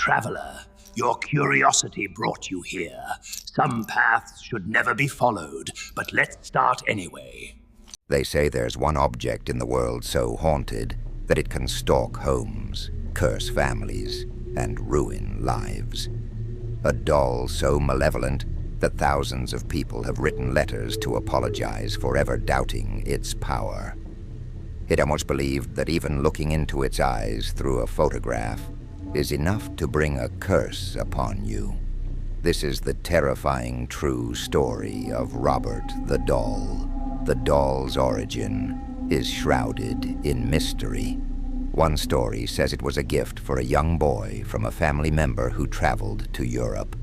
traveler. Your curiosity brought you here. Some paths should never be followed, but let's start anyway. They say there's one object in the world so haunted that it can stalk homes, curse families, and ruin lives. A doll so malevolent that thousands of people have written letters to apologize for ever doubting its power. It almost believed that even looking into its eyes through a photograph is enough to bring a curse upon you. This is the terrifying true story of Robert the Doll. The doll's origin is shrouded in mystery. One story says it was a gift for a young boy from a family member who traveled to Europe.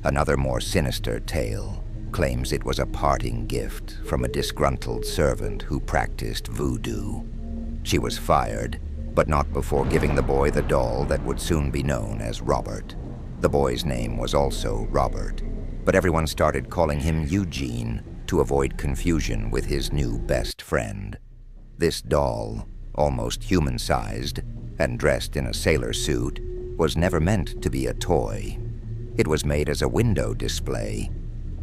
Another more sinister tale claims it was a parting gift from a disgruntled servant who practiced voodoo. She was fired, but not before giving the boy the doll that would soon be known as Robert. The boy's name was also Robert, but everyone started calling him Eugene to avoid confusion with his new best friend. This doll, almost human-sized and dressed in a sailor suit, was never meant to be a toy. It was made as a window display.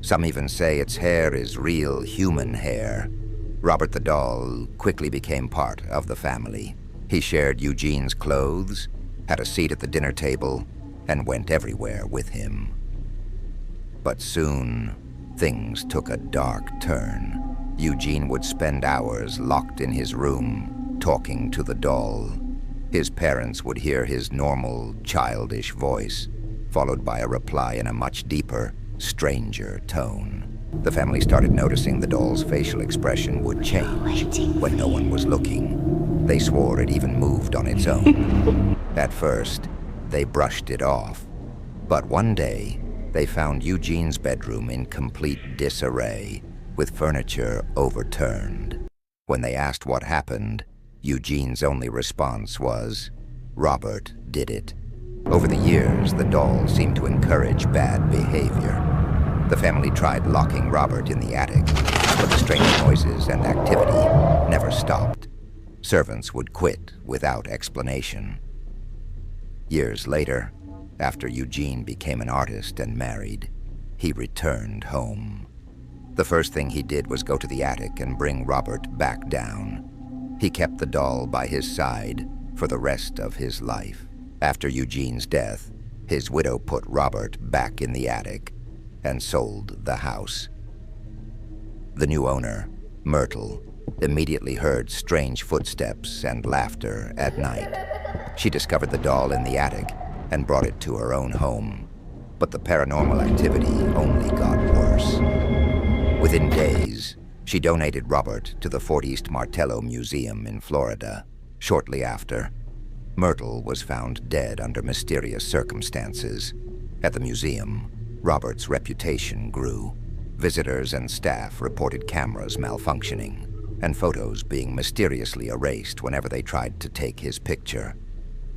Some even say its hair is real human hair. Robert the Doll quickly became part of the family. He shared Eugene's clothes, had a seat at the dinner table, and went everywhere with him. But soon, things took a dark turn. Eugene would spend hours locked in his room, talking to the doll. His parents would hear his normal, childish voice, followed by a reply in a much deeper, stranger tone. The family started noticing the doll's facial expression would change when no one was looking. They swore it even moved on its own. At first, they brushed it off. But one day, they found Eugene's bedroom in complete disarray, with furniture overturned. When they asked what happened, Eugene's only response was, "Robert did it." Over the years, the doll seemed to encourage bad behavior. The family tried locking Robert in the attic, but the strange noises and activity never stopped. Servants would quit without explanation. Years later, after Eugene became an artist and married, he returned home. The first thing he did was go to the attic and bring Robert back down. He kept the doll by his side for the rest of his life. After Eugene's death, his widow put Robert back in the attic and sold the house. The new owner, Myrtle, immediately heard strange footsteps and laughter at night. She discovered the doll in the attic and brought it to her own home. But the paranormal activity only got worse. Within days, she donated Robert to the Fort East Martello Museum in Florida. Shortly after, Myrtle was found dead under mysterious circumstances. At the museum, Robert's reputation grew. Visitors and staff reported cameras malfunctioning and photos being mysteriously erased whenever they tried to take his picture.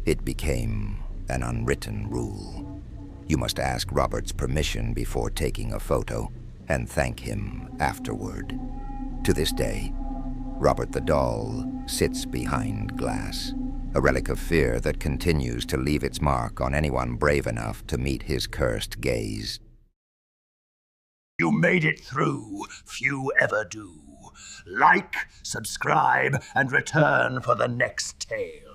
It became an unwritten rule. You must ask Robert's permission before taking a photo and thank him afterward. To this day, Robert the Doll sits behind glass, a relic of fear that continues to leave its mark on anyone brave enough to meet his cursed gaze. You made it through. Few ever do. Like, subscribe, and return for the next tale.